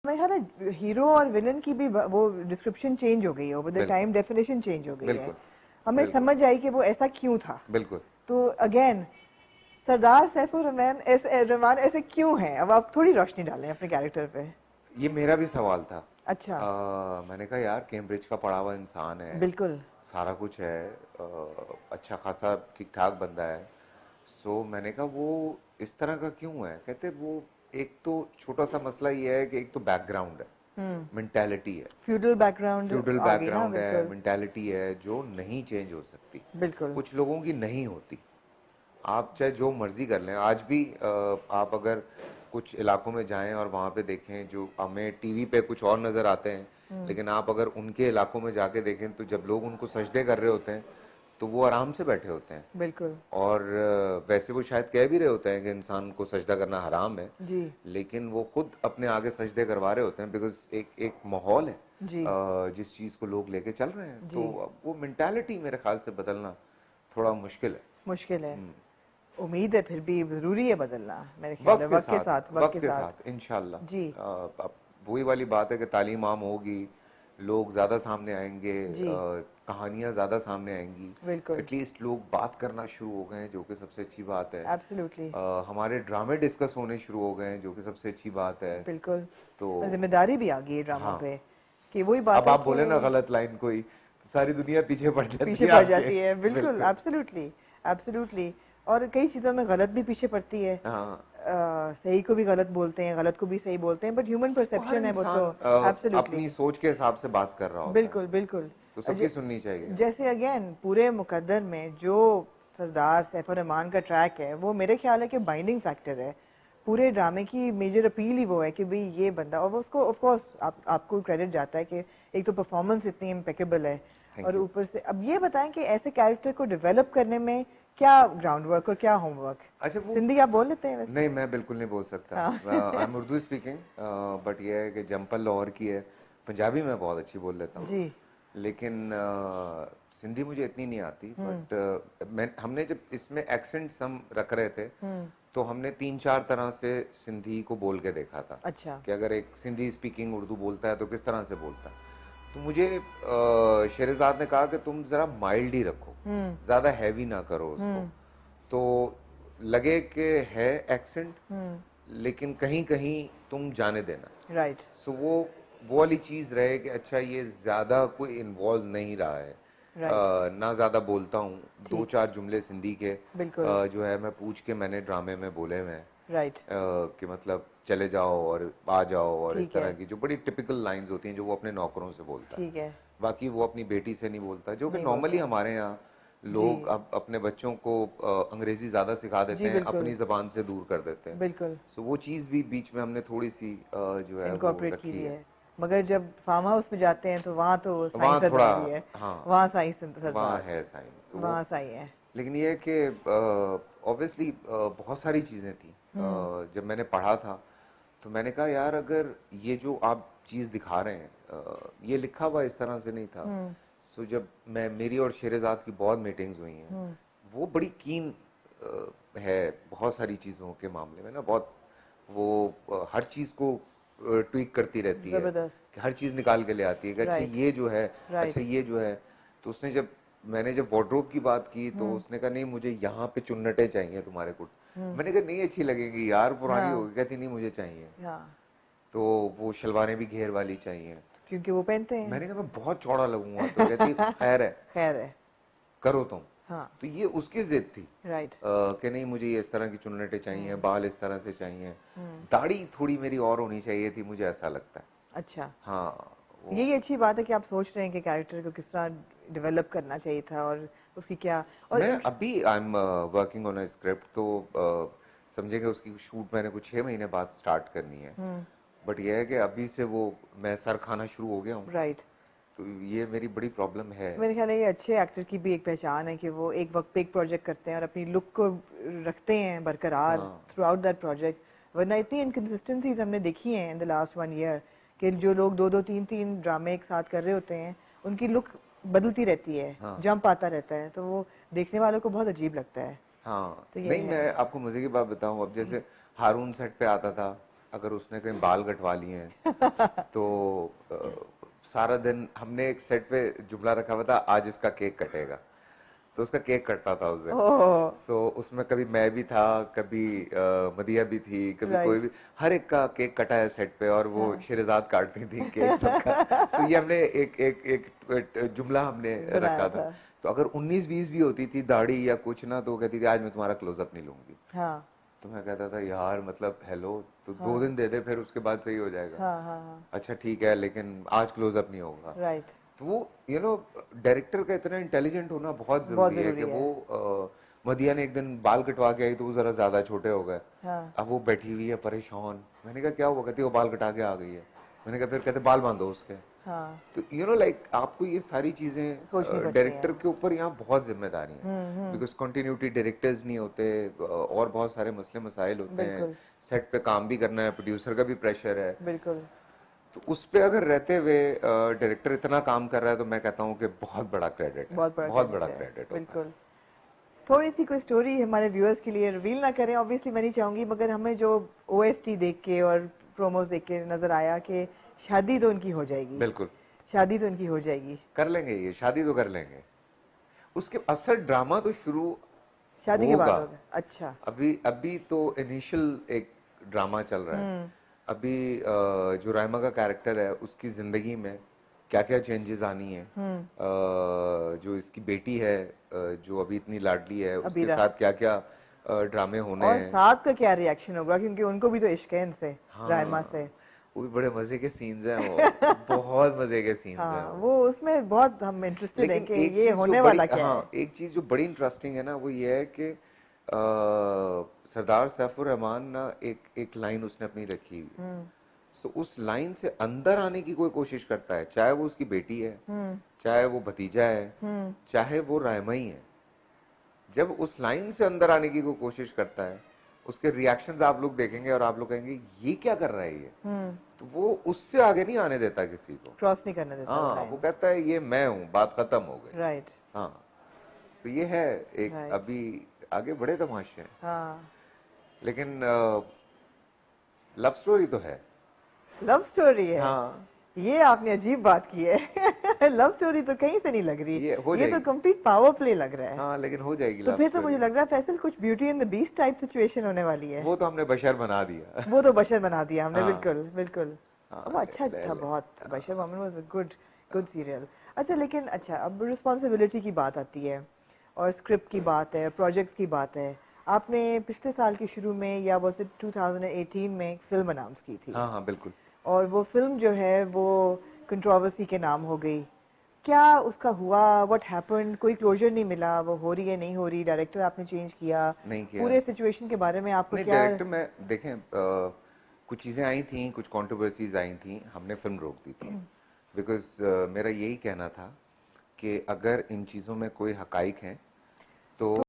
मेरे ख्याल है हीरो और विलन की भी वो डिस्क्रिप्शन चेंज हो गई है, over the time definition change हो गई है। बिल्कुल हमें बिल्कुल समझ आई कि वो ऐसा क्यों था। बिल्कुल। तो अगेन सरदार सैफुर रहमान ऐसे क्यों हैं? अब आप थोड़ी रोशनी डालें अपने कैरेक्टर पे। ये मेरा भी सवाल था। अच्छा। मैंने कहा यार कैम्ब्रिज का पढ़ा हुआ इंसान है, बिल्कुल। सारा कुछ है, अच्छा खासा ठीक ठाक बंदा है। सो मैंने कहा वो इस तरह का क्यों है? कहते वो एक तो छोटा सा मसला ये है कि एक तो बैकग्राउंड है, मेंटालिटी है, फ्यूडल बैकग्राउंड फ्यूडल आ गई ना, बैकग्राउंड है, बिल्कुल। मेंटालिटी है जो नहीं चेंज हो सकती। बिल्कुल। कुछ लोगों की नहीं होती। आप चाहे जो मर्जी कर लें, आज भी आप अगर कुछ इलाकों में जाएं और वहाँ पे देखें जो हमें टीवी पे कुछ और नज़र आते हैं, लेकिन आप अगर उनके इलाकों में जाके देखें तो जब लोग उनको सजदे कर रहे होते हैं तो वो आराम से बैठे होते हैं। बिल्कुल। और वैसे वो शायद कह भी रहे होते हैं कि इंसान को सजदा करना हराम है, जी। लेकिन वो खुद अपने आगे सजदे करवा रहे होते हैं बिकॉज एक एक माहौल है जी। जिस चीज़ को लोग लेके चल रहे हैं। जी। तो अब वो मेंटालिटी मेरे ख्याल से बदलना थोड़ा मुश्किल है। मुश्किल है। उम्मीद है फिर भी जरूरी है बदलना, मेरे ख्याल है वक्त के साथ, वक्त के वक्त के साथ। साथ इंशाल्लाह। जी। अब वही वाली बात है कि तालीम आम होगी, लोग ज़्यादा सामने आएंगे, जी। कहानियाँ ज़्यादा सामने आएंगी, बिल्कुल। एटलीस्ट लोग बात करना शुरू हो गए हैं जो कि सबसे अच्छी बात है। एब्सोल्युटली। हमारे ड्रामे डिस्कस होने शुरू हो गए हैं जो कि सबसे अच्छी बात है। बिल्कुल। तो और जिम्मेदारी भी आ गई है ड्रामों हाँ, पे कि वही बात अब है आप कि बोले ना गलत लाइन कोई तो सारी दुनिया पीछे पड़ जाती पीछे है पड़ आपके। जाती है। बिल्कुल, बिल्कुल। एब्सोल्युटली। एब्सोल्युटली। और कई चीज़ों में गलत भी पीछे पड़ती है। हाँ, सही को भी गलत बोलते हैं, गलत को भी सही बोलते हैं, बट ह्यूमन वो हर परसेप्शन है वो तो। इंसान एब्सोल्युटली। अपनी सोच के हिसाब से बात कर रहा होता है, बिल्कुल बिल्कुल। तो सबकी सुननी चाहिए। जैसे अगेन पूरे मुकद्दर में जो सरदार सैफुर रहमान का ट्रैक है वो मेरे ख्याल है कि बाइंडिंग फैक्टर है। पूरे ड्रामे की मेजर अपील ही वो है कि भाई ये बंदा, और वो उसको ऑफ कोर्स आपको क्रेडिट जाता है कि एक तो परफॉर्मेंस इतनी इम्पेकेबल है, थैंक और यू। ऊपर से अब ये बताएं कि ऐसे कैरेक्टर को डेवलप करने में क्या ग्राउंड वर्क और क्या होमवर्क। अच्छा वो सिंधी आप बोल लेते हैं वैसे? नहीं, मैं बिल्कुल नहीं बोल सकता। हाँ। I am Urdu speaking, but ये है कि जम्पल लाहौर की है। पंजाबी मैं बहुत अच्छी बोल लेता हूँ, जी। लेकिन सिंधी मुझे इतनी नहीं आती। बट मैं हमने जब इसमें एक्सेंट्स हम रख रहे थे तो हमने 3-4 तरह से सिंधी को बोल के देखा था अच्छा। कि अगर एक सिंधी स्पीकिंग उर्दू बोलता है तो किस तरह से बोलता है। तो मुझे शेरजाद ने कहा कि तुम जरा माइल्ड ही रखो, ज्यादा हैवी ना करो उसको, तो लगे कि है एक्सेंट लेकिन कहीं कहीं तुम जाने देना। राइट। सो वो वाली चीज रहे कि अच्छा ये ज्यादा कोई इन्वॉल्व नहीं रहा है। राइट। ना ज्यादा बोलता हूँ, दो ठीक। चार जुमले सिंधी के बिल्कुल। जो है मैं पूछ के मैंने ड्रामे में बोले हुए हैं। राइट। कि मतलब चले जाओ और आ जाओ और इस ठीक है। तरह की जो बड़ी टिपिकल लाइंस होती हैं जो वो अपने नौकरों से बोलता है। ठीक है। बाकी वो अपनी बेटी से नहीं बोलता, जो कि नहीं नॉर्मली बोलता। हमारे यहाँ जी। लोग अब अपने बच्चों को अंग्रेजी ज्यादा सिखा देते जी हैं, बिल्कुल। अपनी जबान से दूर कर देते हैं। बिल्कुल। सो वो चीज़ भी बीच में हमने थोड़ी सी जो है वो इनकॉर्पोरेट की रखी हुई है। है। मगर जब फार्म हाउस में जाते हैं तो वहाँ तो साईं वहाँ थोड़ा, सरदार ही है। हाँ, वहाँ साईं वहाँ सरदार। है साइन तो वो। वहाँ साईं है। लेकिन ये है कि ऑब्वियसली बहुत सारी चीज़ें थी। जब मैंने पढ़ा था तो मैंने कहा यार अगर ये जो आप चीज़ दिखा रहे हैं ये लिखा हुआ इस तरह से नहीं था। सो जब मेरी और शेरजाद की बहुत मीटिंग्स हुई हैं, वो बड़ी कीन है बहुत सारी चीज़ों के मामले में ना, बहुत वो हर चीज़ को ट्वीक करती रहती है जबरदस्त। कि हर चीज़ निकाल के ले आती है कि अच्छा राइट। ये जो है, अच्छा राइट। ये जो है। तो उसने जब मैंने जब वार्डरोब की बात की तो उसने कहा नहीं मुझे यहाँ पे चुन्नटे चाहिए तुम्हारे कुट। मैंने कहा नहीं अच्छी लगेगी यार, पुरानी हाँ। होगी। कहती नहीं मुझे चाहिए। हाँ। तो वो शलवारें भी घेर वाली चाहिए। क्योंकि वो पहनते हैं। मैंने कहा मैं बहुत चौड़ा लगूंगा, तो कहती खैर है, खैर है। करो तुम। हाँ। तो ये उसकी जिद थी राइट। कि नहीं मुझे ये इस तरह की चुन्नटे चाहिए, बाल इस तरह से चाहिए, दाढ़ी थोड़ी मेरी और होनी चाहिए थी, मुझे ऐसा लगता है। अच्छा। हाँ वो यही अच्छी बात है कि आप सोच रहे हैं कि कैरेक्टर को किस तरह डेवलप करना चाहिए था और उसकी क्या। और मैं अभी I am working on a script, तो समझेंगे उसकी शूट मैंने कुछ 6 महीने बाद स्टार्ट करनी है। बट यह है कि अभी से वो मैं सर खाना शुरू हो गया हूँ, राइट। तो ये मेरी बड़ी प्रॉब्लम है। मेरे ख्याल है ये अच्छे एक्टर की भी एक पहचान है कि वो एक वक्त पे एक प्रोजेक्ट करते हैं और अपनी लुक को रखते हैं बरकरार थ्रू आउट दैट प्रोजेक्ट। वरना इतनी इनकन्सिस्टेंसीज हमने देखी हैं इन द लास्ट 1 ईयर कि जो लोग 2-2 3-3 ड्रामे एक साथ कर रहे होते हैं उनकी लुक बदलती रहती है, जंप आता रहता है, तो वो देखने वालों को बहुत अजीब लगता है। हाँ तो ये नहीं, है। मैं आपको मजे की बात बताऊं, अब जैसे हारून सेट पे आता था अगर उसने कहीं बाल कटवा लिए हैं तो सारा दिन हमने एक सेट पे जुमला रखा हुआ था, आज इसका केक कटेगा, तो उसका केक कटता था उस दिन। ओह सो उसमें कभी मैं भी था, कभी मदिया भी थी, कभी कोई राइट भी, हर एक का केक कटा है सेट पे, और वो शेरजाद काटती थी केक सबका। सो ये हमने एक जुमला हमने बनाया रखा था। था तो अगर 19-20 भी होती थी दाढ़ी या कुछ ना, तो वो कहती थी आज मैं तुम्हारा क्लोजअप नहीं लूंगी। हाँ तो मैं कहता था यार मतलब हेलो, तो हाँ 2 दिन दे दे, फिर उसके बाद सही हो जाएगा। हाँ हाँ अच्छा ठीक है, लेकिन आज क्लोजअप नहीं होगा। राइट तो वो डायरेक्टर का इतना इंटेलिजेंट होना बहुत बहुत जरूरी है कि जरूरी है वो मदिया ने एक दिन बाल कटवा के आई तो वो जरा ज्यादा छोटे हो गए। हाँ अब वो बैठी हुई है परेशान, मैंने कहा क्या हुआ, कहती वो बाल कटा के आ गई है। मैंने कहा फिर, कहते बाल बांधो उसके। हाँ तो लाइक आपको ये सारी चीजें सोचनी पड़ती डायरेक्टर हैं के ऊपर यहाँ बहुत जिम्मेदारी है, बिकॉज कंटिन्यूटी डायरेक्टर्स नहीं होते, और बहुत सारे मसले मसाइल होते हैं, बिल्कुल सेट पे काम भी करना है, प्रोड्यूसर का भी प्रेशर है। बिल्कुल तो उस पे अगर रहते हुए डायरेक्टर इतना काम कर रहा है, तो मैं कहता हूँ कि बहुत बड़ा क्रेडिट है, बहुत बड़ा बहुत credit बड़ा है क्रेडिट होता है। बिल्कुल थोड़ी सी कोई स्टोरी हमारे व्यूअर्स के लिए रिवील ना करें ऑब्वियसली मैं नहीं चाहूंगी मगर हमें जो ओएसटी देख के और प्रोमोज देख के नजर आया कि शादी तो उनकी हो जाएगी बिल्कुल शादी तो उनकी हो जाएगी कर लेंगे, ये शादी तो कर लेंगे, उसके असल ड्रामा तो शुरू शादी के बाद होगा। होगा अच्छा अभी अभी तो इनिशियल एक ड्रामा चल रहा है। अभी जो रायमा का कैरेक्टर है उसकी जिंदगी में क्या क्या चेंजेस आनी है, जो इसकी बेटी है जो अभी इतनी लाडली है, उसके अबीरा साथ क्या क्या ड्रामे होने और हैं। साथ का क्या रिएक्शन होगा क्योंकि उनको भी तो इश्क है इनसे रायमा से हाँ वो भी बड़े मजे के सीन्स हैं, वो बहुत मजे के सीन्स हैं हाँ वो उसमें बहुत हम इंटरेस्टेड हैं लेकिन कि एक ये चीज जो होने बड़ी, वाला क्या है हाँ एक चीज जो बड़ी इंटरेस्टिंग है ना, वो ये है कि सरदार सैफुर रहमान ना एक लाइन उसने अपनी रखी हुई है। सो उस लाइन से अंदर आने की कोई कोशिश करता है, चाहे वो उसकी बेटी है, चाहे वो भतीजा है, चाहे वो रायमा ही है। जब उस लाइन से अंदर आने की कोई कोशिश करता है, उसके रिएक्शंस आप लोग देखेंगे और आप लोग कहेंगे ये क्या कर रहा है ये, तो वो उससे आगे नहीं आने देता किसी को। क्रॉस नहीं करने देता हाँ वो कहता है ये मैं हूँ, बात खत्म हो गई। राइट हाँ तो ये है एक Right. अभी आगे बड़े तमाशे हैं, हाँ लेकिन लव स्टोरी तो है। लव स्टोरी है हाँ ये आपने अजीब बात की है लव स्टोरी तो कहीं से नहीं लग रही ये हो ये तो जाएगी। कंप्लीट पावर प्ले लग रहा है हाँ लेकिन हो जाएगी तो लव फिर तो मुझे स्टोरी। लग रहा है फैसल कुछ beauty and the beast type situation होने वाली है वो तो हमने बशर बना दिया। वो तो बशर बना दिया हमने हाँ। बिल्कुल बिल्कुल हाँ, वो अच्छा ले- था ले- बहुत Bashar Mohammad was a good good serial अच्छा लेकिन अच्छा अब रिस्पॉन्सिबिलिटी की बात आती है और स्क्रिप्ट की बात है प्रोजेक्ट्स की बात है आपने पिछले साल के शुरू में या वो 2018 में एक फिल्म अनाउंस की थी हाँ हाँ बिल्कुल। और वो फिल्म जो है वो कंट्रोवर्सी के नाम हो गई क्या उसका हुआ व्हाट हैपेंड कोई क्लोजर नहीं मिला वो हो रही है नहीं हो रही डायरेक्टर आपने चेंज किया नहीं किया। पूरे सिचुएशन के बारे में आपको नहीं क्या डायरेक्टर में देखें कुछ चीज़ें आई थी, कुछ कंट्रोवर्सीज आई थी, हमने फिल्म रोक दी थी बिकॉज मेरा यही कहना था कि अगर इन चीज़ों में कोई हकाइक हैं तो